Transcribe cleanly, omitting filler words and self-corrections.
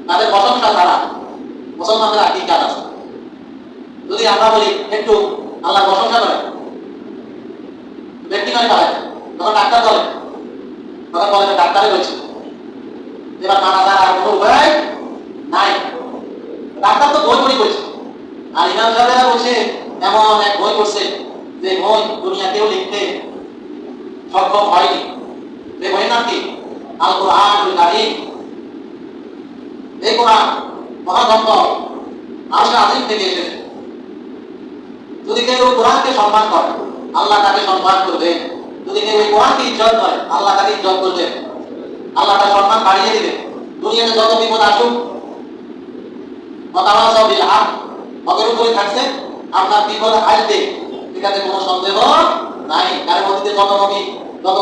তাদের প্রশংসা ছাড়া মুসলমানদের আর কি কাজ আছে? যদি আমরা বলি একটু আল্লাহর প্রশংসা করে, ব্যক্তি নয় পারে, তখন ডাক্তার বলে, তখন বলে ডাক্তারে বলছে, এবার মানা তার আর কোনো উপায় নাই। ডাক্তার তো বই পড়ি করছে, আর ইমাম সাহেবেরা বলছে এমন এক বই করছে যে বই দুনিয়া কেউ লিখতে সক্ষম হয়নি। এই বইয়ের নাম কি? আল কুরআনুল কারীম। এই কোরআন মহাগ্রন্থ আরশ আজিম থেকে এসেছে। যদি কেউ কোরআনকে সম্মান করে, আল্লাহ তাকে সম্মান করবে। যদি কেউ এই কোরআনকে ইজ্জত করে, আল্লাহ তাকে ইজ্জত করবে, আল্লাহ তার সম্মান বাড়িয়ে দিবে। দুনিয়াতে যত বিপদ আসুক, ওয়াতাওয়াসাউ বিল হক, হকের উপরে থাকছে, আপনার বিপদ আসবে, এটাতে কোনো সন্দেহ নাই। কারণ অতীতে যত নবী, যত